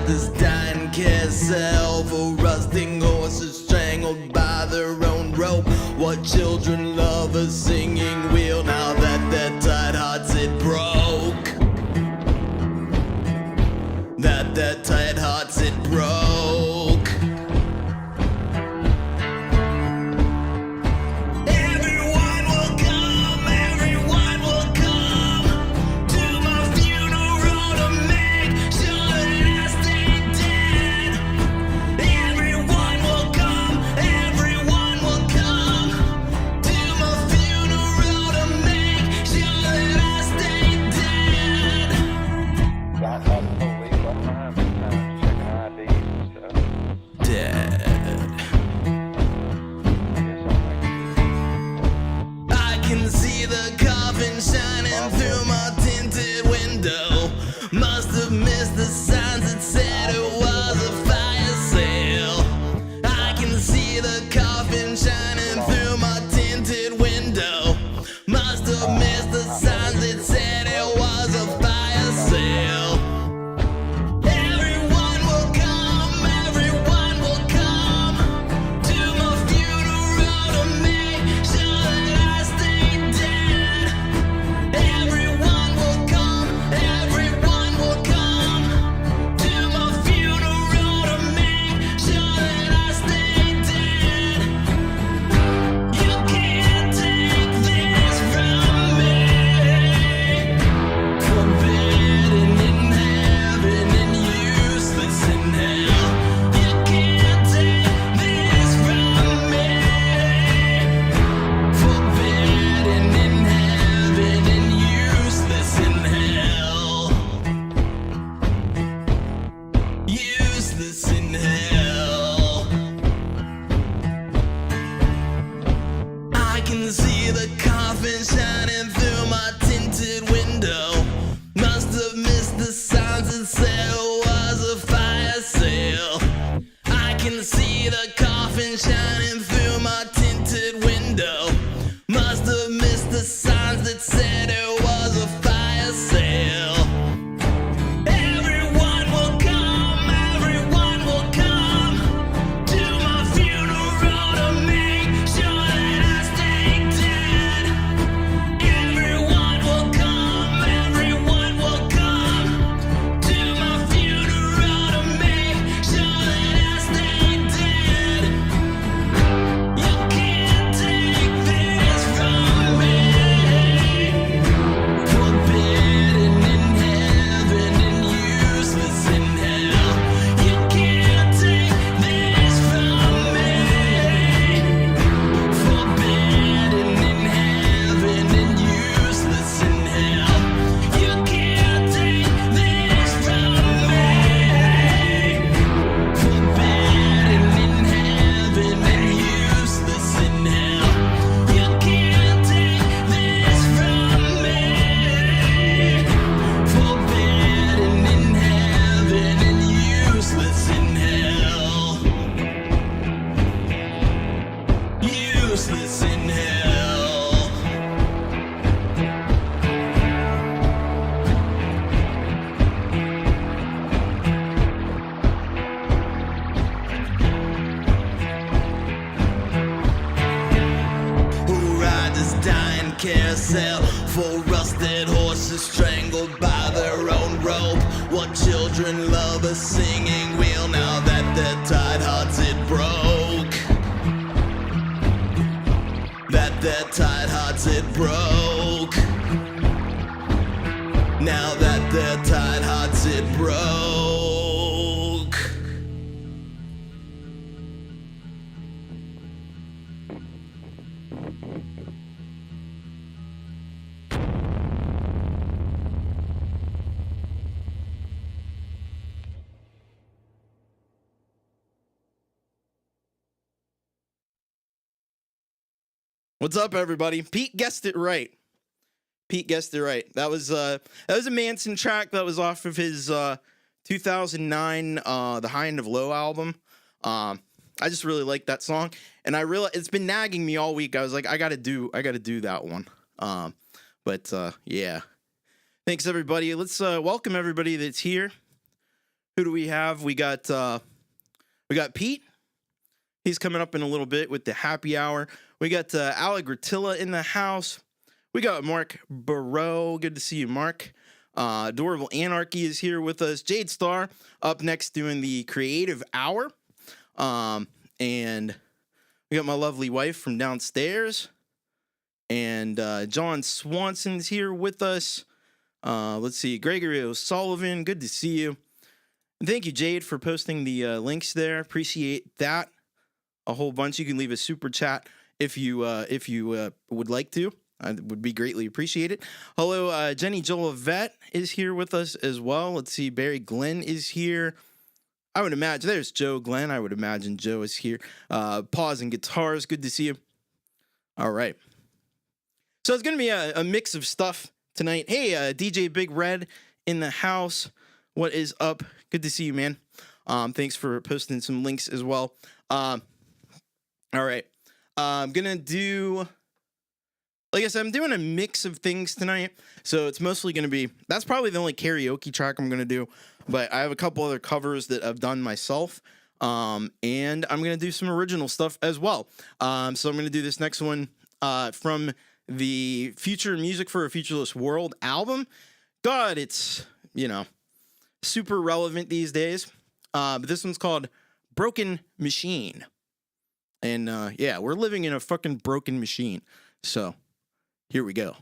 riders dying carousel for rusting horses strangled by their own rope. What children love a singing wheel now that their tight hearts it broke. That their tight hearts it broke. Carousel for rusted horses strangled by their own rope. What children love a singing wheel now that their tight hearts it broke. That their tight hearts it broke. Now that their tight hearts it broke. What's up, everybody? Pete guessed it right. Pete guessed it right. That was a Manson track that was off of his 2009 The High End of Low album. I just really like that song, and I realized it's been nagging me all week. I was like, I gotta do that one. Yeah. Thanks, everybody. Let's welcome everybody that's here. Who do we have? We got Pete. He's coming up in a little bit with the happy hour. We got Alec Gratilla in the house. We got Mark Barreau. Good to see you, Mark. Adorable Anarchy is here with us. Jade Star up next doing the creative hour. And we got my lovely wife from downstairs. And John Swanson's here with us. Let's see. Gregory O'Sullivan, good to see you. And thank you, Jade, for posting the links there. Appreciate that a whole bunch. You can leave a super chat if you would like to. I would be greatly appreciated. Hello, Jenny Jolivet is here with us as well. Let's see. Barry Glenn is here. I would imagine there's Joe Glenn. I would imagine Joe is here. Pause and Guitars. Good to see you. All right. So it's going to be a mix of stuff tonight. Hey, DJ Big Red in the house. What is up? Good to see you, man. Thanks for posting some links as well. All right. I'm going to do, like I said, I'm doing a mix of things tonight. So it's mostly going to be, that's probably the only karaoke track I'm going to do. But I have a couple other covers that I've done myself. And I'm going to do some original stuff as well. So I'm going to do this next one from the Future Music for a Futureless World album. God, it's, super relevant these days. But this one's called Broken Machine. And yeah, we're living in a fucking broken machine. So here we go.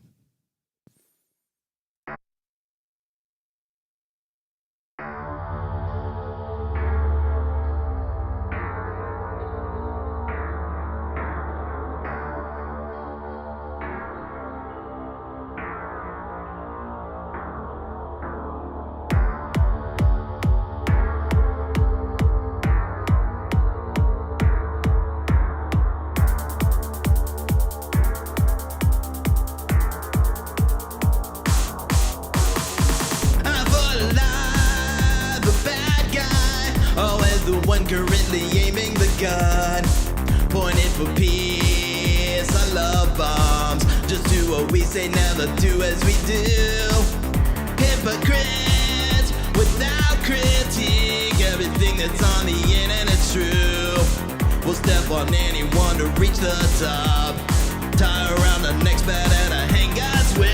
Currently aiming the gun, pointing for peace. I love bombs. Just do what we say, never do as we do. Hypocrites without critique. Everything that's on the internet's true. We'll step on anyone to reach the top. Tie around the next bed and I hang us with.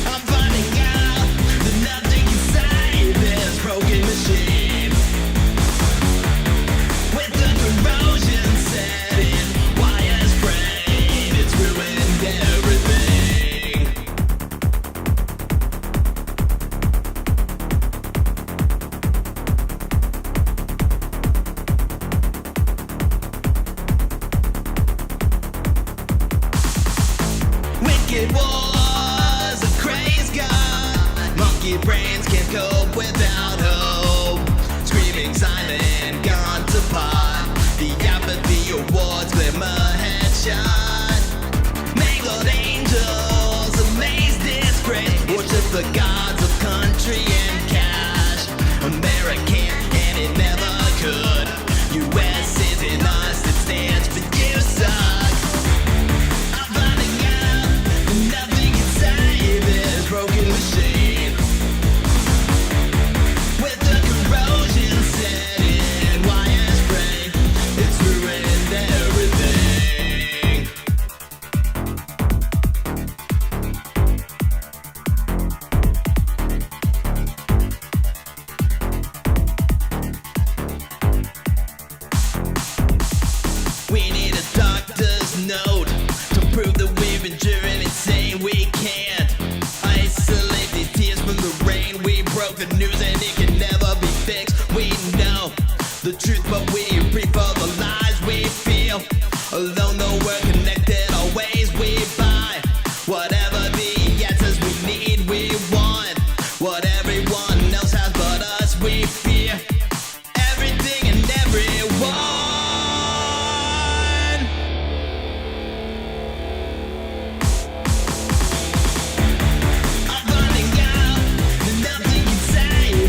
I'm finding out that nothing can save this broken machine. Erosion setting, wires frayed, it's ruined everything. Wicked was a crazed god. Monkey brains can't cope without hope. Screaming silent, gone to pot. The apathy awards, glimmer headshot. Mangled angels, amazed disgrace. Worship the gods of country and cash. American and it never could. US isn't us, it stands for you suck. I'm finding out nothing can save this broken machine. With the corrosion setting, wires break. It's ruined everything. We need a doctor's note to prove that we've endured insane. We can't isolate these tears from the rain. We broke the news and it can never be fixed. We know the truth, but we prefer the lies we feel. Alone though we're connected, always we buy whatever the answers we need, we want what everyone else has but us, we fear everything and everyone. I'm finding out that nothing can save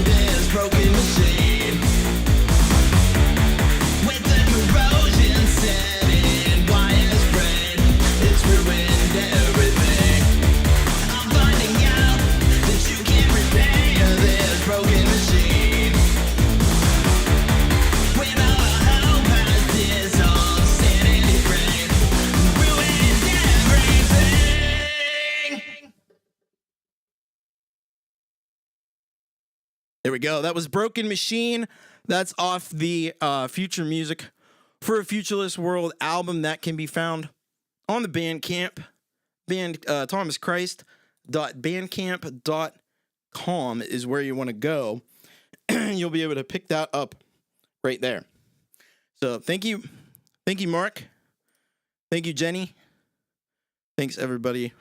we go. That was Broken Machine. That's off the Future Music for a Futureless World album that can be found on the Bandcamp. thomaschrist.bandcamp.com is where you want to go. You'll be able to pick that up right there. So thank you, Mark. Thank you, Jenny. Thanks, everybody.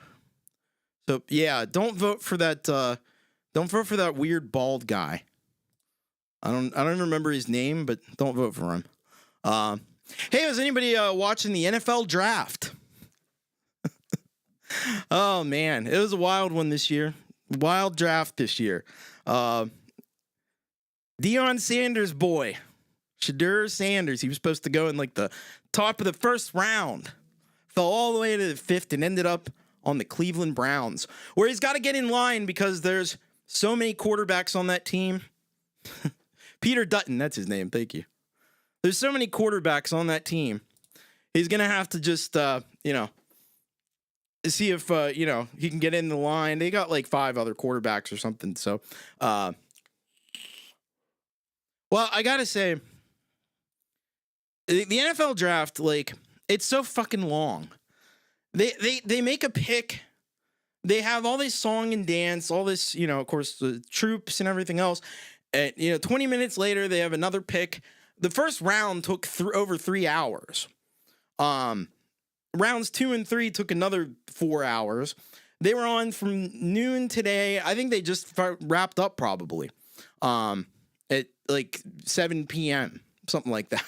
So yeah, don't vote for that. Don't vote for that weird bald guy. I don't even remember his name, but don't vote for him. Hey, was anybody watching the NFL draft? Oh man, it was a wild one this year. Wild draft this year. Deion Sanders' boy, Shadur Sanders. He was supposed to go in like the top of the first round. Fell all the way to the 5th and ended up on the Cleveland Browns, where he's got to get in line because there's so many quarterbacks on that team. Peter Dutton, that's his name. Thank you. There's so many quarterbacks on that team. He's going to have to just, see if, he can get in the line. They got like 5 other quarterbacks or something. So, well, I got to say, the NFL draft, like, it's so fucking long. They make a pick. They have all this song and dance, all this, of course, the troops and everything else. And, 20 minutes later, they have another pick. The first round took over 3 hours. Rounds 2 and 3 took another 4 hours. They were on from noon today. I think they just wrapped up probably at like 7 p.m., something like that.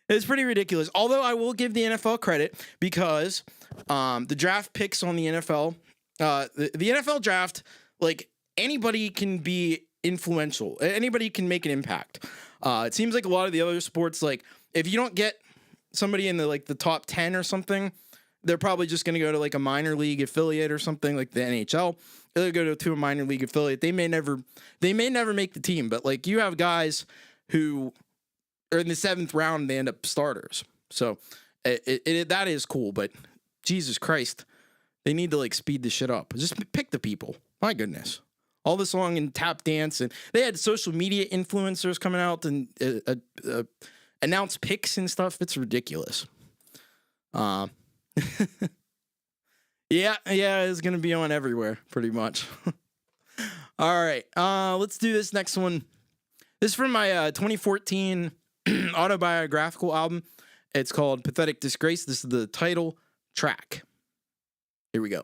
It's pretty ridiculous. Although I will give the NFL credit because the draft picks on the NFL, the NFL draft, like anybody can be influential. Anybody can make an impact. It seems like a lot of the other sports, like if you don't get somebody in the top 10 or something, they're probably just going to go to like a minor league affiliate or something like the NHL. They'll go to a minor league affiliate. They may never make the team, but like you have guys who are in the 7th round, they end up starters. So that is cool, but Jesus Christ, they need to like speed this shit up. Just pick the people. My goodness. All the song and tap dance, and they had social media influencers coming out and announce picks and stuff. It's ridiculous. Yeah, it's gonna be on everywhere, pretty much. All right, let's do this next one. This is from my 2014 autobiographical album. It's called Pathetic Disgrace. This is the title track. Here we go.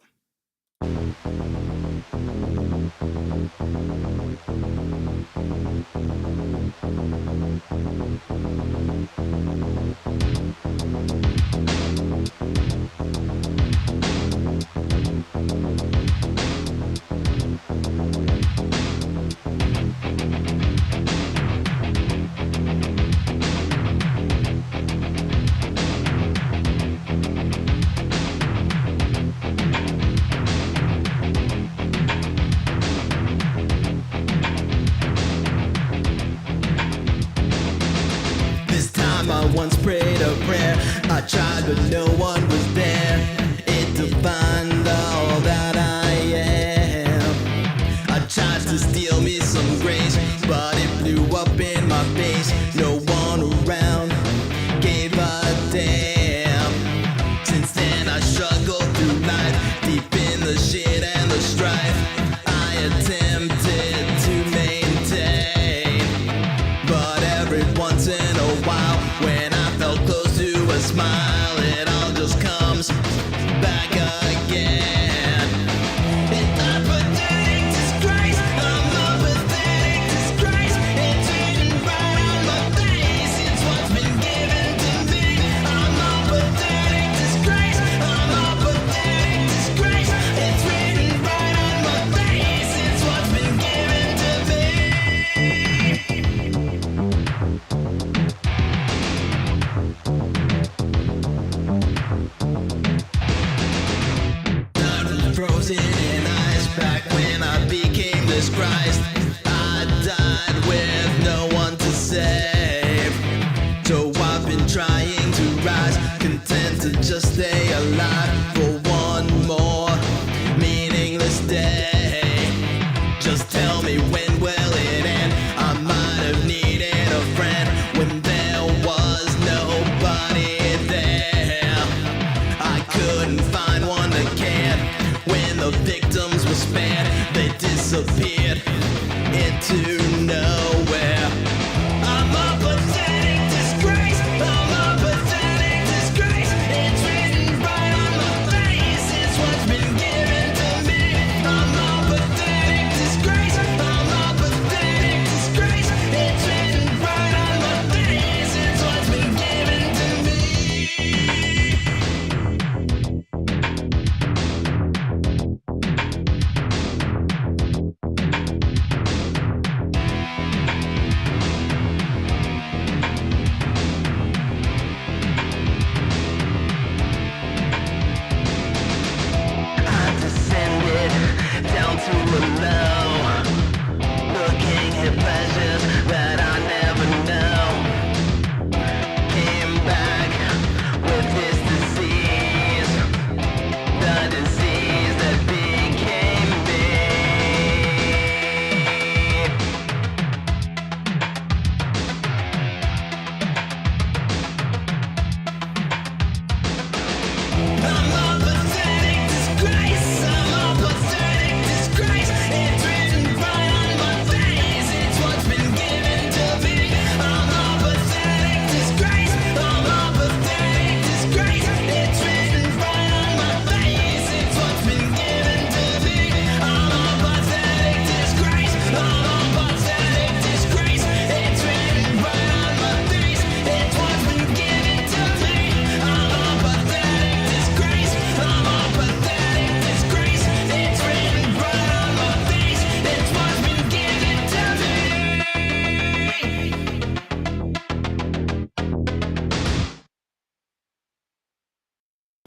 I once prayed a prayer. I tried, but no one was there. It defined all that I am. I tried to steal me some grace, but it blew up in my face. No one around gave a damn. Since then I struggled through life, deep in the shit and the strife. I attempted to maintain, but every once in a while, when I felt close to a smile, it all just comes back again. It's a pathetic disgrace. I'm a pathetic disgrace. It's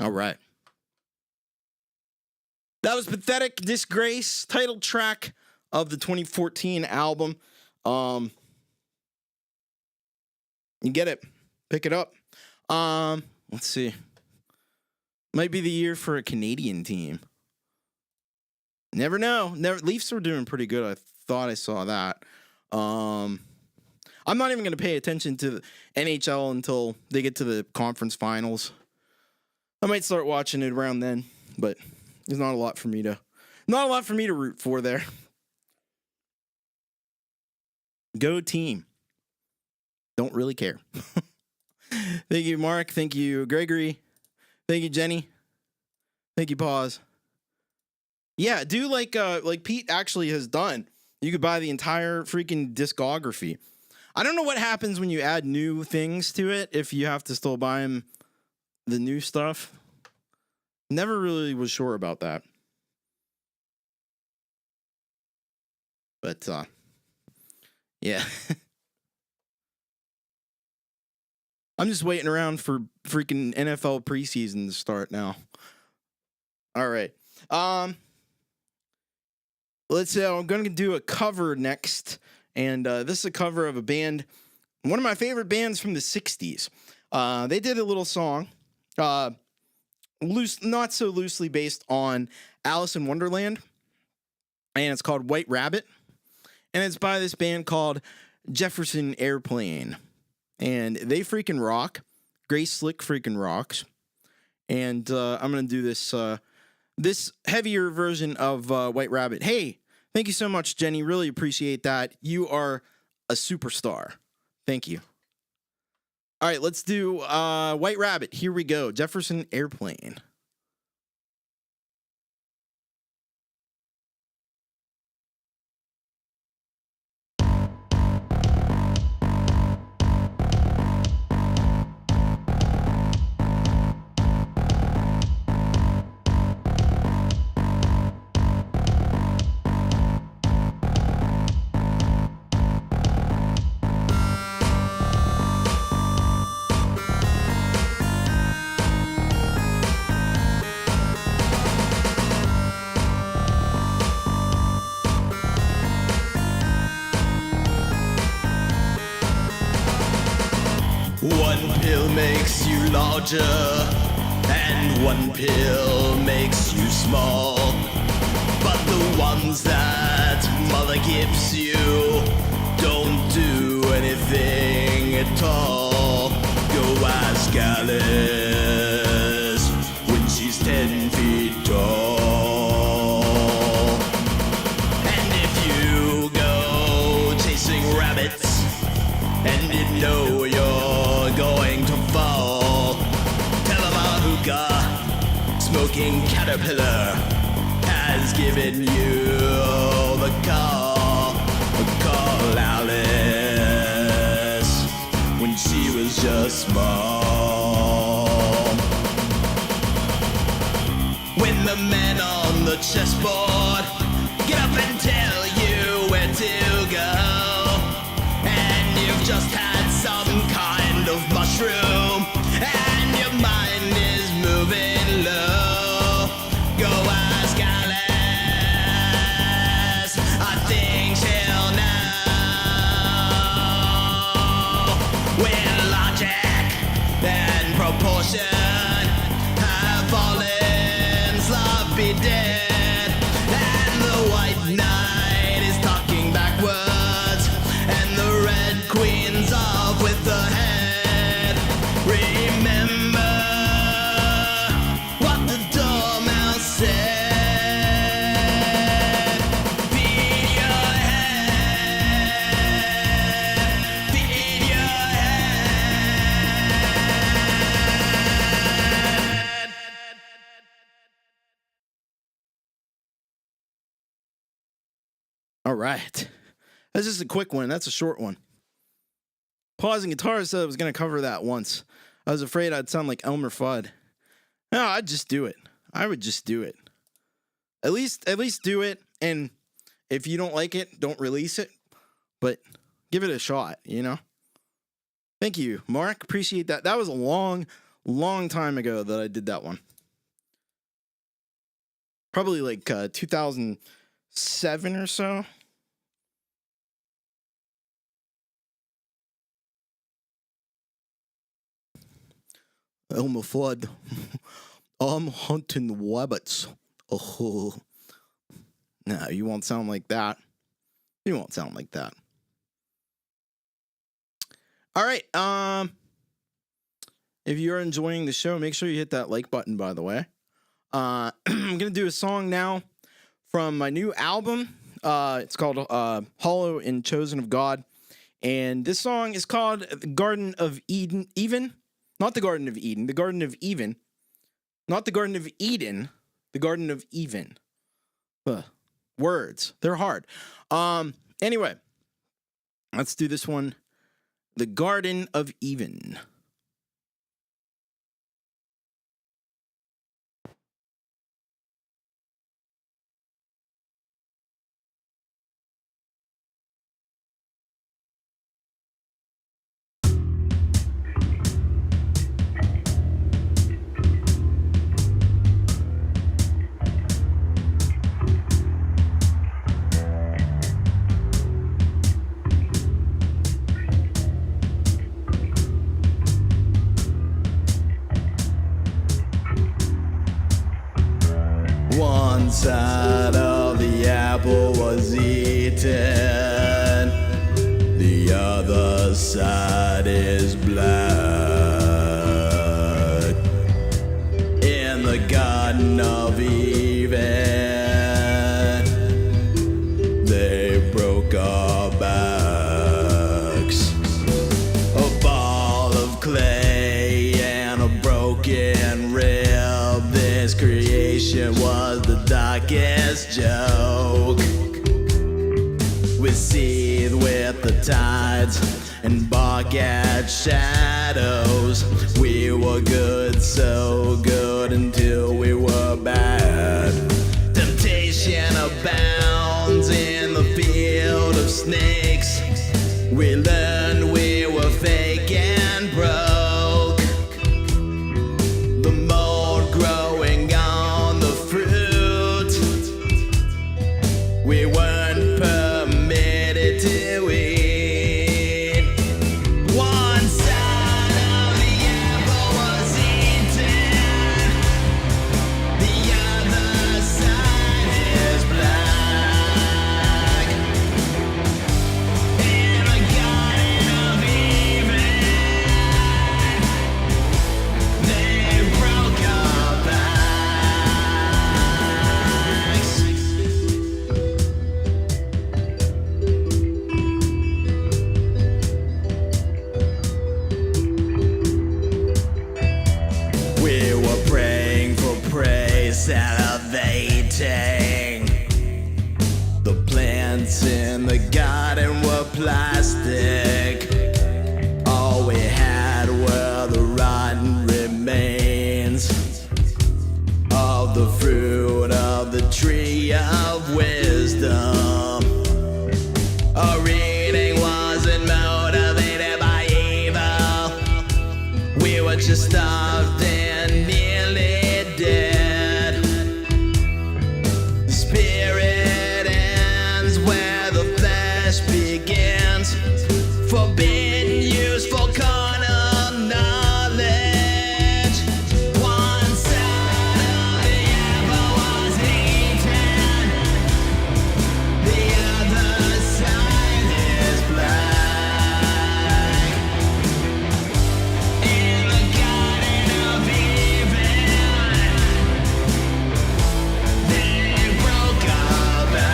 All right. That was Pathetic Disgrace, title track of the 2014 album. You get it. Pick it up. Let's see. Might be the year for a Canadian team. Never know. Leafs were doing pretty good. I thought I saw that. I'm not even going to pay attention to the NHL until they get to the conference finals. I might start watching it around then, but there's not a lot for me to root for there. Go team. Don't really care. Thank you, Mark. Thank you, Gregory. Thank you, Jenny. Thank you, Pause. Yeah, do like Pete actually has done. You could buy the entire freaking discography. I don't know what happens when you add new things to it, if you have to still buy him the new stuff. Never really was sure about that. But, yeah. I'm just waiting around for freaking NFL preseason to start now. All right. Let's say I'm going to do a cover next. And this is a cover of a band, one of my favorite bands from the 60s. They did a little song, not so loosely based on Alice in Wonderland. And it's called White Rabbit. And it's by this band called Jefferson Airplane. And they freaking rock. Grace Slick freaking rocks. And I'm going to do this heavier version of White Rabbit. Hey, thank you so much, Jenny. Really appreciate that. You are a superstar. Thank you. All right, let's do White Rabbit. Here we go. Jefferson Airplane. One pill makes you larger, and one pill makes you small. But the ones that mother gives you don't do anything at all. Go ask Alice when she's 10 feet tall. And if you go chasing rabbits and you know you're going to fall, tell them a hookah smoking caterpillar has given you the call. Call Alice when she was just small. When the men on the chessboard get up and tell you where to go, and you've just had some kind of mushroom and your mind is moving low, go ask Alice. I think she'll know. When logic and proportion have fallen, sloppy dead, and the white knight is talking backwards, and the red queen's off with the head. Remember what the dormouse said. Feed your head, feed your head. All right. That's just a quick one. That's a short one. Pausing Guitar said I was going to cover that once. I was afraid I'd sound like Elmer Fudd. No, I'd just do it. I would just do it. At least do it. And if you don't like it, don't release it. But give it a shot, you know? Thank you, Mark. Appreciate that. That was a long time ago that I did that one. probably like 2007 or so. Elmer Fudd. I'm hunting rabbits. Oh. No, you won't sound like that. You won't sound like that. All right. If you're enjoying the show, make sure you hit that like button, by the way. I'm going to do a song now from my new album. It's called Hollow and Chosen of God. And this song is called The Garden of Eden. Not the Garden of Eden. The Garden of Even. Not the Garden of Eden. The Garden of Even. Words. They're hard. Anyway. Let's do this one. The Garden of Even. One side of the apple was eaten, the other side is black. In the Garden of Eden, they broke our backs. A ball of clay and a broken rib. This creation was the darkest joke. We seethe with the tides and bark at shadows. We were good, so good until we were bad. Temptation abounds in the field of snakes. We learned we were fake and broke. The mold growing on the fruit. We weren't permitted to eat. One side of the apple was eaten, the other side is black. In the Garden of Eden, they broke our backs. We were praying for praise, salivating. The plants in the garden were plastic. All we had were the rotten remains of the fruit of the tree of wisdom. Our reading wasn't motivated by evil. We were just starved and nearly dead. The spirit ends where the flesh begins. Forbidden use for carnal knowledge. One side of the apple was eaten, the other side is black. In the Garden of Eden, they broke our backs.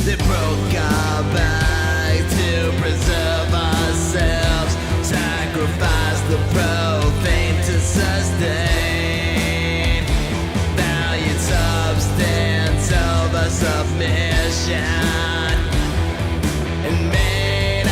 They broke our back to preserve ourselves, sacrifice the profane to sustain valued substance over submission, and made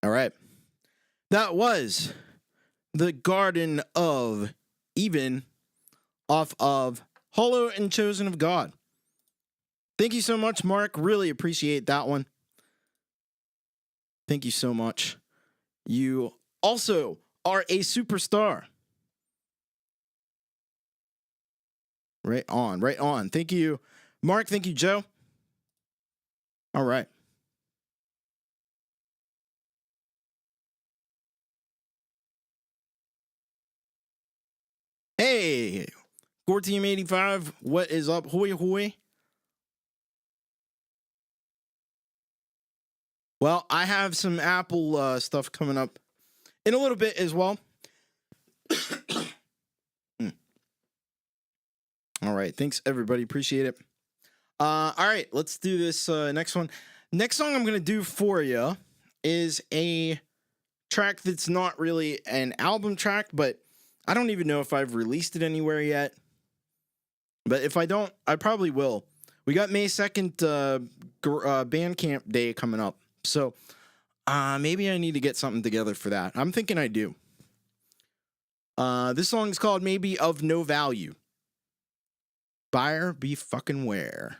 All right. That was The Garden of Even off of Hollow and Chosen of God. Thank you so much, Mark. Really appreciate that one. Thank you so much. You also are a superstar. Right on, right on. Thank you, Mark. Thank you, Joe. All right. Hey, Core Team 85, what is up? Hoy, hoy. Well, I have some Apple stuff coming up in a little bit as well. All right. Thanks, everybody. Appreciate it. All right. Let's do this next one. Next song I'm going to do for you is a track that's not really an album track, but I don't even know if I've released it anywhere yet. But if I don't, I probably will. We got May 2nd Bandcamp Day coming up. So maybe I need to get something together for that. I'm thinking I do. This song is called Maybe of No Value. Buyer be fucking where.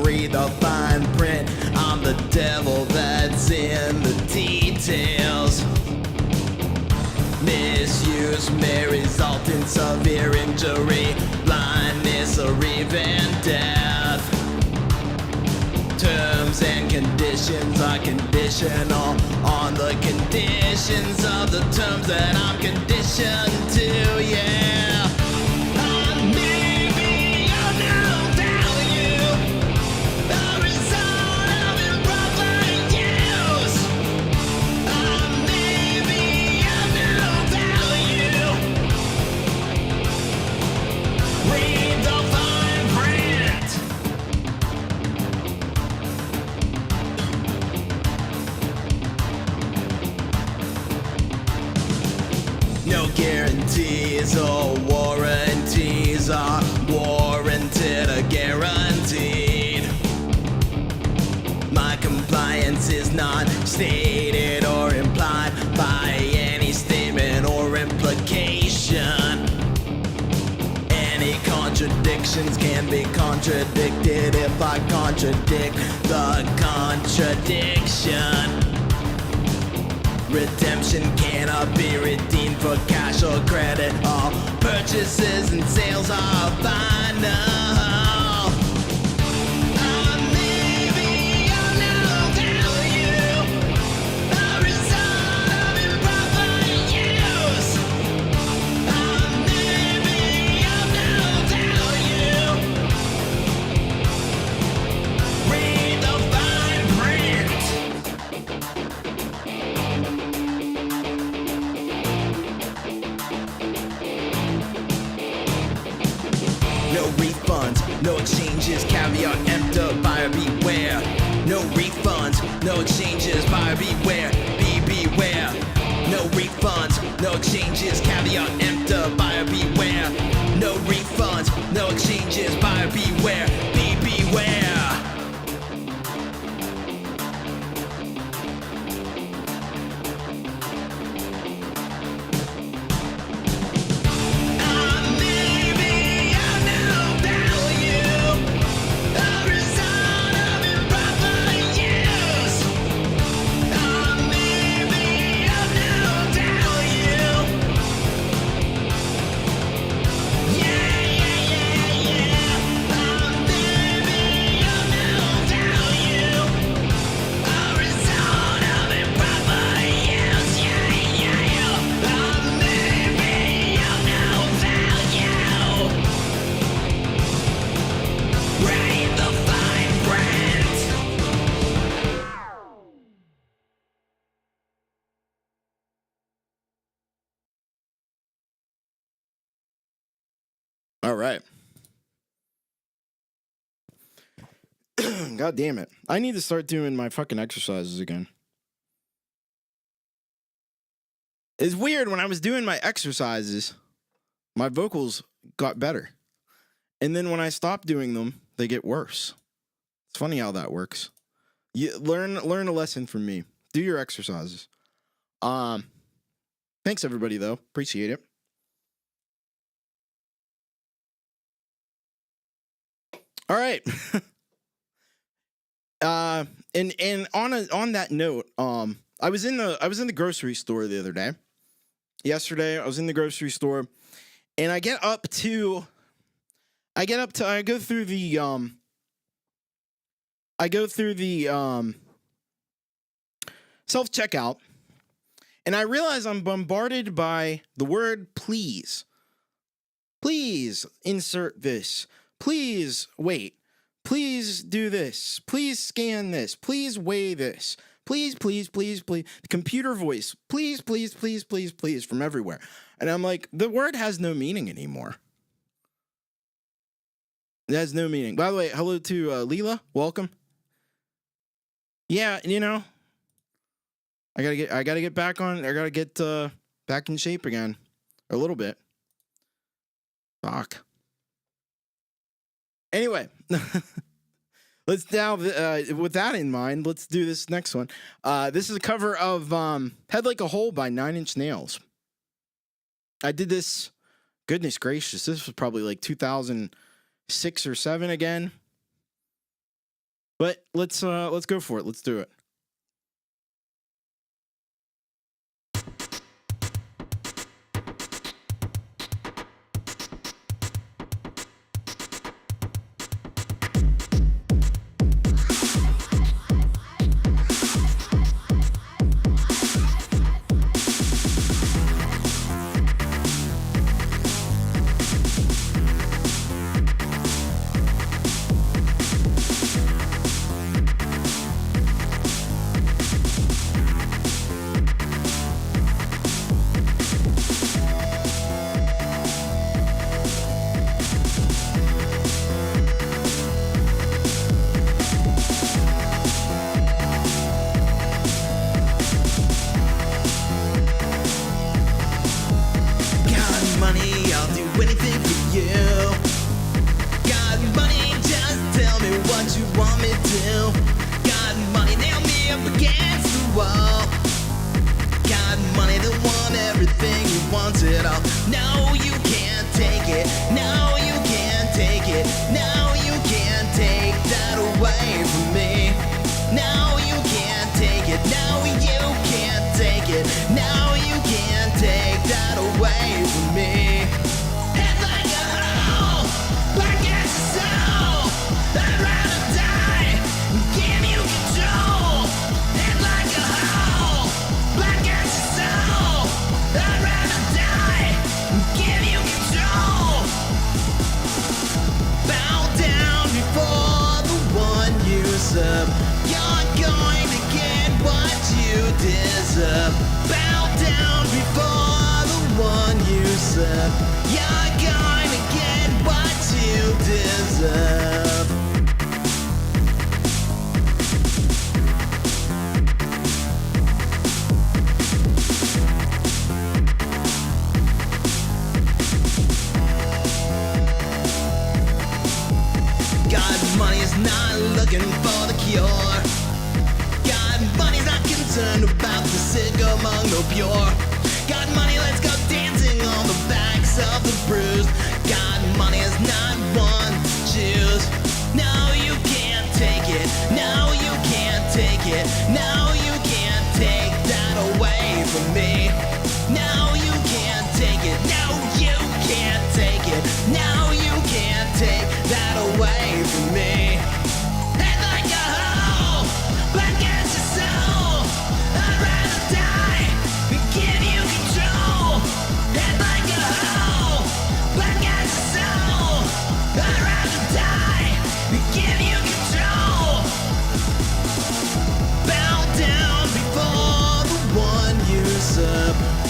Read the fine print. I'm the devil that's in the details. Misuse may result in severe injury, blindness, or even death. Terms and conditions are conditional on the conditions of the terms that I'm conditioned to, yeah. No guarantees or warranties are warranted or guaranteed. My compliance is not stated or implied by any statement or implication. Any contradictions can be contradicted if I contradict the contradiction. Redemption cannot be redeemed for cash or credit. All purchases and sales are final. No exchanges, caveat emptor, buyer beware. No refunds, no exchanges, buyer beware. Beware. No refunds, no exchanges, caveat emptor, buyer beware. No refunds, no exchanges, buyer beware. Beware. All right. God damn it. I need to start doing my fucking exercises again. It's weird, when I was doing my exercises, my vocals got better. And then when I stop doing them, they get worse. It's funny how that works. You learn a lesson from me. Do your exercises. Thanks everybody though. Appreciate it. All right. And on that note, I was in the grocery store the other day. Yesterday, I was in the grocery store, and I go through the self-checkout, and I realize I'm bombarded by the word please. Please insert this. Please wait. Please do this. Please scan this. Please weigh this. Please, please, please, please. Computer voice. Please, please, please, please, please from everywhere. And I'm like, the word has no meaning anymore. It has no meaning. By the way, hello to Leela. Welcome. Yeah, you know, I gotta get back on. I gotta get back in shape again, a little bit. Fuck. Anyway, let's now, with that in mind, let's do this next one. This is a cover of Head Like a Hole by 9 Inch Nails. I did this, goodness gracious, this was probably like 2006 or 7 again. But let's go for it. Let's do it.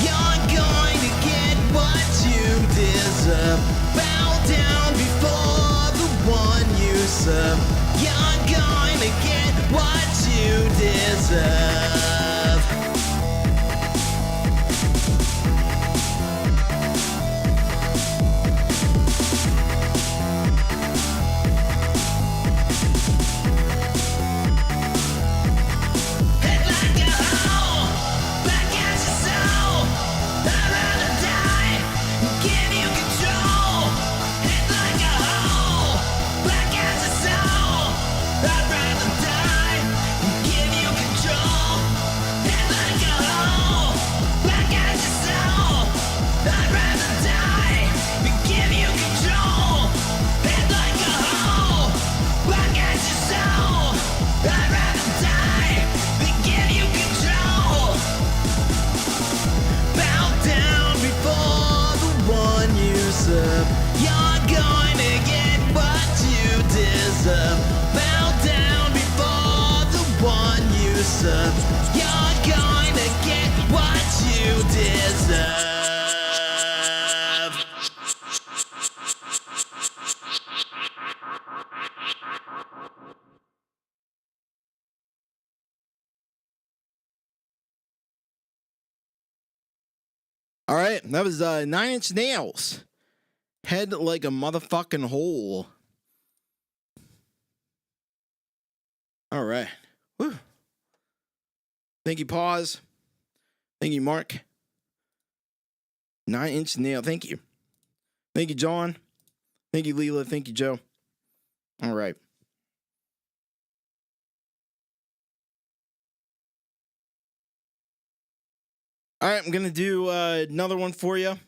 You're going to get what you deserve. Bow down before the one you serve. You're gonna get what you deserve. Head like a hoe, back at your soul. I'd rather die, give you control. Head like a hoe, back at your soul. I'd rather die, give you control. Head like a hoe, back at your soul. I'd rather die, give you control. Head like a hoe, back at your soul. I'd rather die, give you control. Bow down before the one you serve. You're gonna get what you deserve. Bow down before the one you serve. You're gonna get what you deserve. All right, that was 9 Inch Nails. Head like a motherfucking hole. All right. Woo. Thank you, Pause. Thank you, Mark. 9 Inch Nail. Thank you. Thank you, John. Thank you, Leela. Thank you, Joe. All right. All right, I'm going to do another one for you.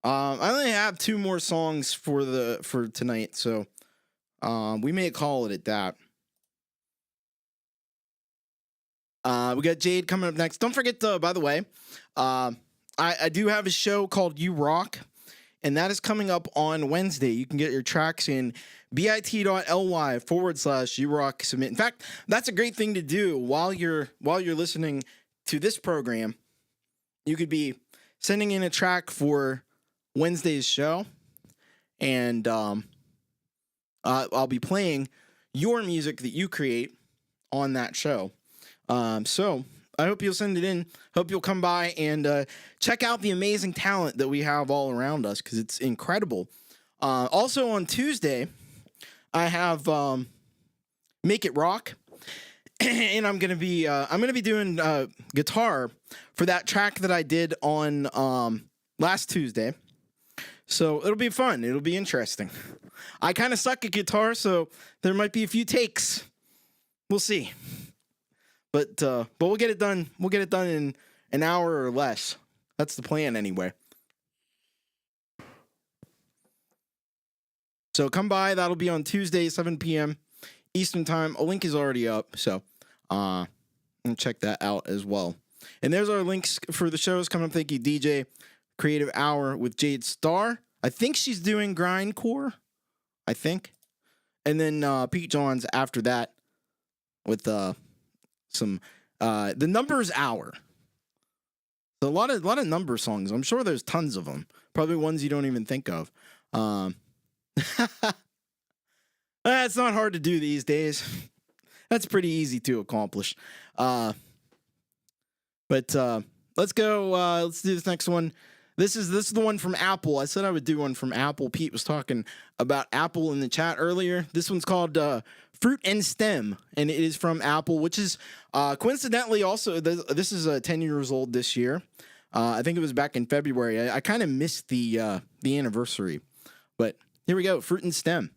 I only have 2 more songs for tonight, so we may call it at that. We got Jade coming up next. Don't forget, by the way, I do have a show called You Rock, and that is coming up on Wednesday. You can get your tracks in bit.ly/You Rock Submit. In fact, that's a great thing to do while you're listening to this program. You could be sending in a track for Wednesday's show, and I'll be playing your music that you create on that show. So I hope you'll send it in. Hope you'll come by and check out the amazing talent that we have all around us, because it's incredible. Also on Tuesday, I have Make It Rock. And I'm gonna be doing guitar for that track that I did on last Tuesday. So it'll be fun. It'll be interesting. I kind of suck at guitar, so there might be a few takes. We'll see. But we'll get it done. We'll get it done in an hour or less. That's the plan anyway. So come by. That'll be on Tuesday, 7 p.m. Eastern time. A link is already up, so check that out as well. And there's our links for the shows coming up. Thank you, DJ. Creative Hour with Jade Starr. I think she's doing grindcore. I think. And then Pete Johns after that with some the Numbers Hour. So a lot of number songs. I'm sure there's tons of them. Probably ones you don't even think of. That's not hard to do these days. That's pretty easy to accomplish. But let's go. Let's do this next one. This is the one from Apple. I said I would do one from Apple. Pete was talking about Apple in the chat earlier. This one's called Fruit and Stem, and it is from Apple, which is coincidentally also, this is 10 years old this year. I think it was back in February. I kind of missed the anniversary. But here we go, Fruit and Stem.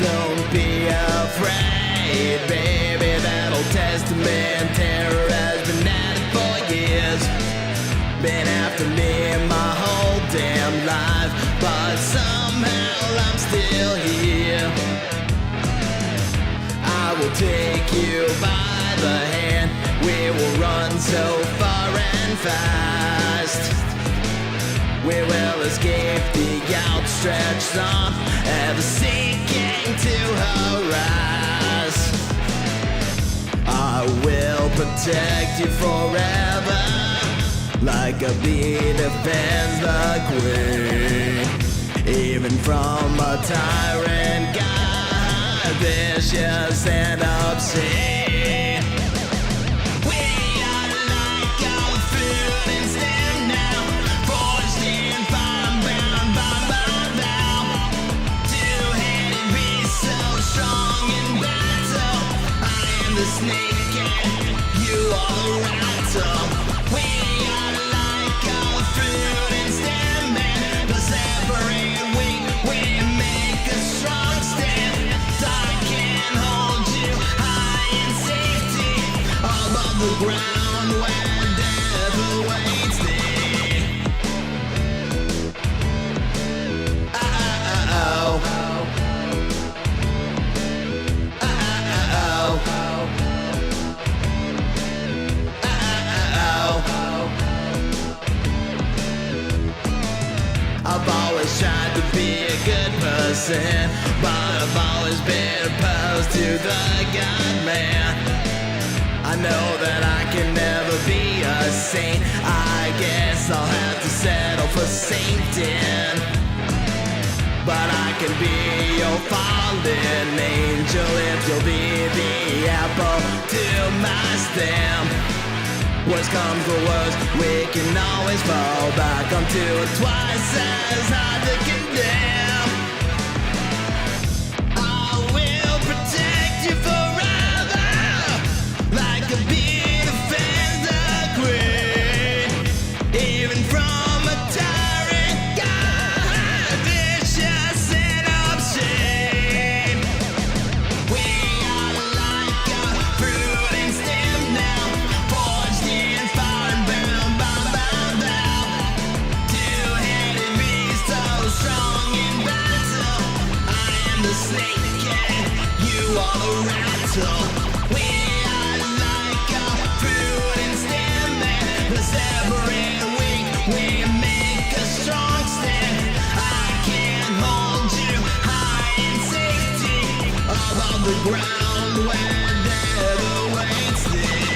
Don't be afraid, baby. That Old Testament terror has been at it for years. Been after me my whole damn life, but somehow I'm still here. I will take you by the hand. We will run so far and fast. We will escape the outstretched arm, ever seeking to harass. I will protect you forever, like a bee defends the queen. Even from a tyrant god, vicious and obscene. We are like our food and stem now, forged in fire, bound by thou. Two-headed beast, so strong in battle. I am the snake and you are the rattle. We are like our fruit and stem, and the separate we make a strong stand. I can hold you high in safety, above the ground where death awaits thee. Oh, I've always tried to be a good person, but I've always been opposed to the God man. I know that I can never be a saint. I guess I'll have to settle for Satan. But I can be your fallen angel if you'll be the apple to my stem. Worst comes to worst, we can always fall back onto it twice as hard to condemn. I will protect you forever, like a bee defends the queen. Even from a tyrant god, vicious and obscene. We are like a fruit and stem now, forged in fire and bound by thou. Two-headed beast, so strong in battle. I am the snake and you are the rattle. We are like a fruit and stem, and the separate we make a strong stand. I can hold you high in safety, above the ground where death awaits thee.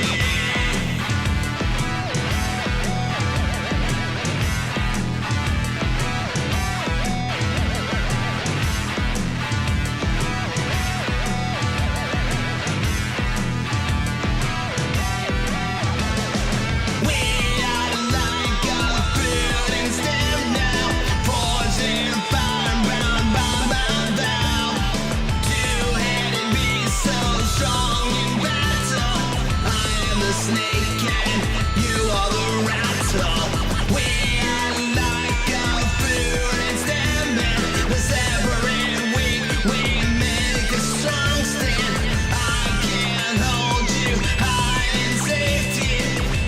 We are like a fruit and stem now, forged in fire and bound by thou. Two-headed beast, so strong in battle. I am the snake and you are the rattle. We are like a fruit and stem, and the separate we make a strong stand. I can hold you high in safety,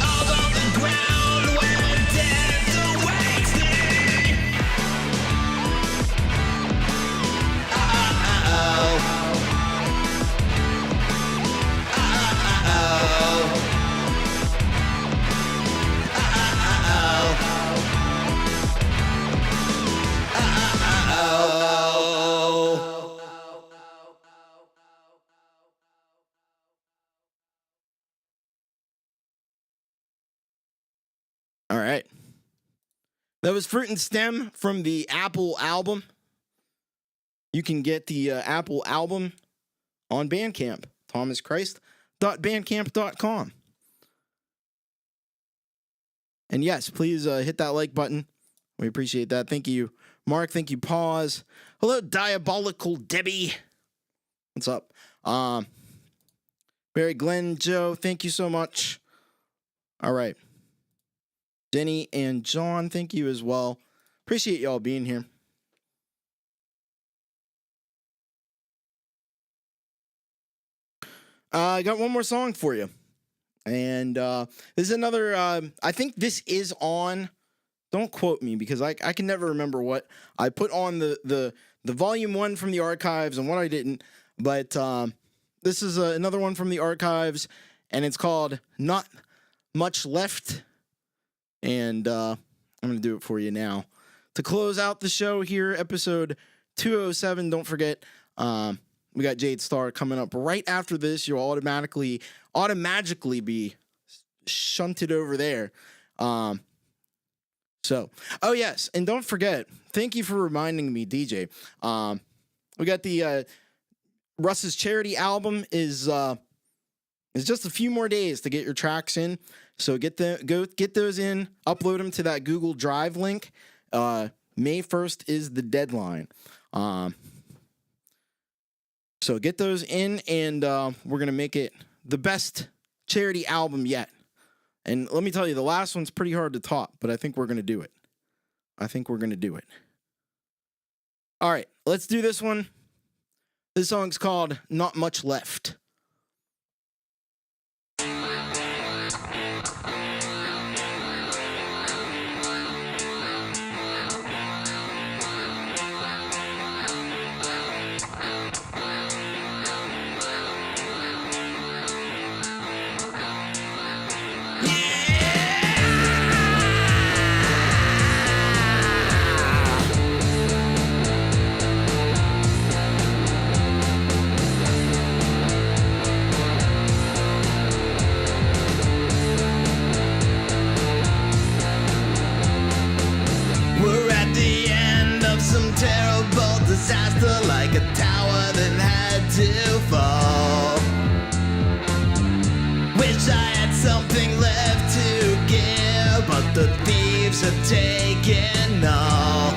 above the ground where death awaits thee. All right. That was Fruit and Stem from the Apple album. You can get the Apple album on Bandcamp, thomaschrist.bandcamp.com. And yes, please hit that like button. We appreciate that. Thank you, Mark. Thank you, Pause. Hello, Diabolical Debbie. What's up? Barry Glenn, Joe, thank you so much. All right. Denny and John, thank you as well. Appreciate y'all being here. I got one more song for you. And this is another, I think this is on, don't quote me because I can never remember what I put on the volume 1 from the archives and what I didn't. But this is another one from the archives, and it's called Not Much Left. And I'm going to do it for you now. To close out the show here, episode 207, don't forget, we got Jade Star coming up right after this. You'll automatically be shunted over there. Oh yes, and don't forget, thank you for reminding me, DJ. We got the Russ's charity album is just a few more days to get your tracks in. So get those in, upload them to that Google Drive link. May 1st is the deadline. So get those in, and we're going to make it the best charity album yet. And let me tell you, the last one's pretty hard to top, but I think we're going to do it. All right, let's do this one. This song's called Not Much Left. Disaster like a tower that had to fall. Wish I had something left to give, but the thieves have taken all.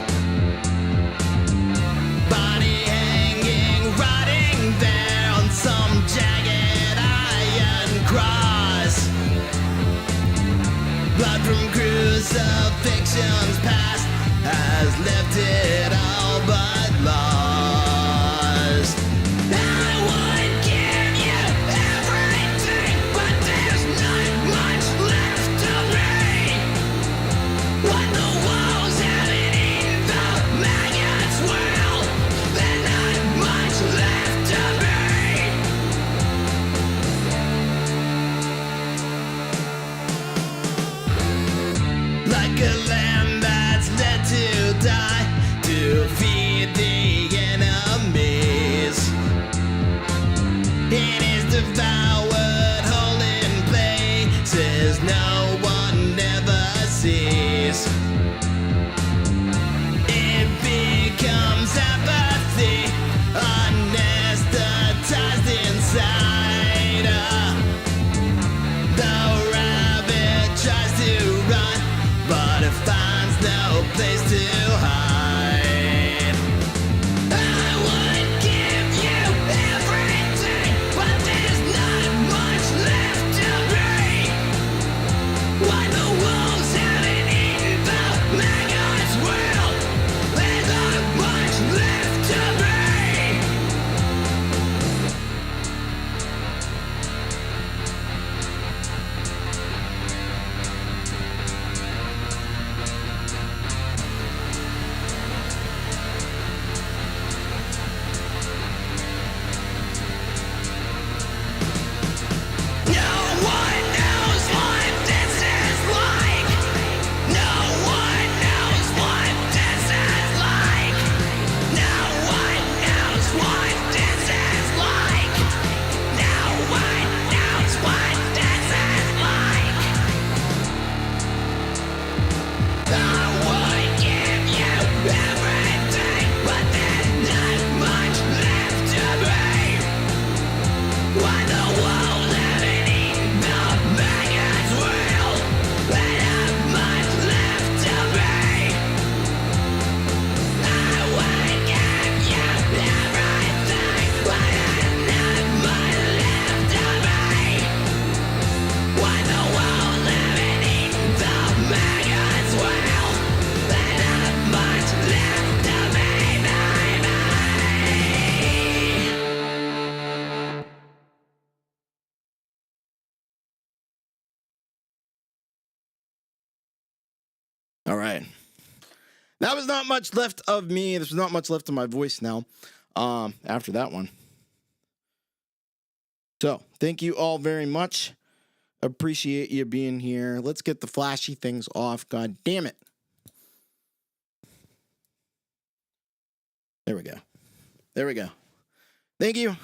Body hanging, rotting there on some jagged iron cross. Blood from crucifixions past has left it all but lost. I would give you everything, but there's not much left of me. When the walls haven't eaten the maggots, well, there's not much left of me. Like a lamb that All right. That was not much left of me. There's not much left of my voice now after that one. So, thank you all very much. Appreciate you being here. Let's get the flashy things off. God damn it. There we go. There we go. Thank you.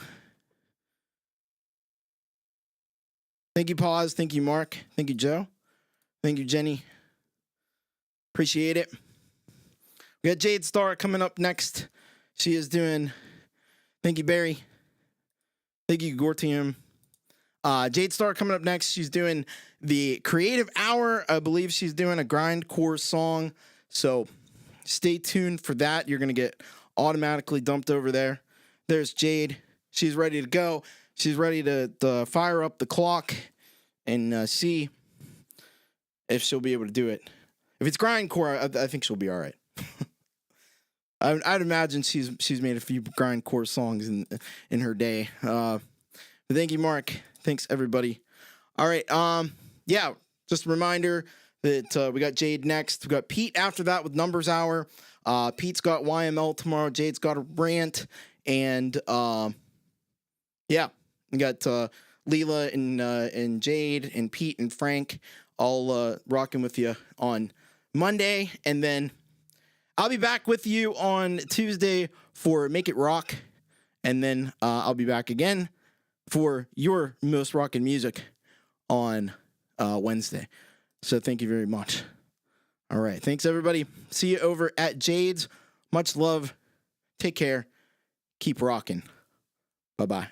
Thank you, Pause. Thank you, Mark. Thank you, Joe. Thank you, Jenny. Appreciate it. We got Jade Star coming up next. She is doing... Thank you, Barry. Thank you, Gortium. Jade Star coming up next. She's doing the Creative Hour. I believe she's doing a grindcore song. So stay tuned for that. You're going to get automatically dumped over there. There's Jade. She's ready to go. She's ready to fire up the clock and see if she'll be able to do it. If it's grindcore, I think she'll be all right. I'd imagine she's made a few grindcore songs in her day. But thank you, Mark. Thanks, everybody. All right. Yeah, just a reminder that we got Jade next. We got Pete after that with Numbers Hour. Pete's got YML tomorrow. Jade's got a rant. And yeah, we got Leela and Jade and Pete and Frank all rocking with you on Monday. And then I'll be back with you on Tuesday for Make It Rock. And then I'll be back again for your most rockin' music on Wednesday. So thank you very much. All right. Thanks, everybody. See you over at Jade's. Much love. Take care. Keep rocking. Bye-bye.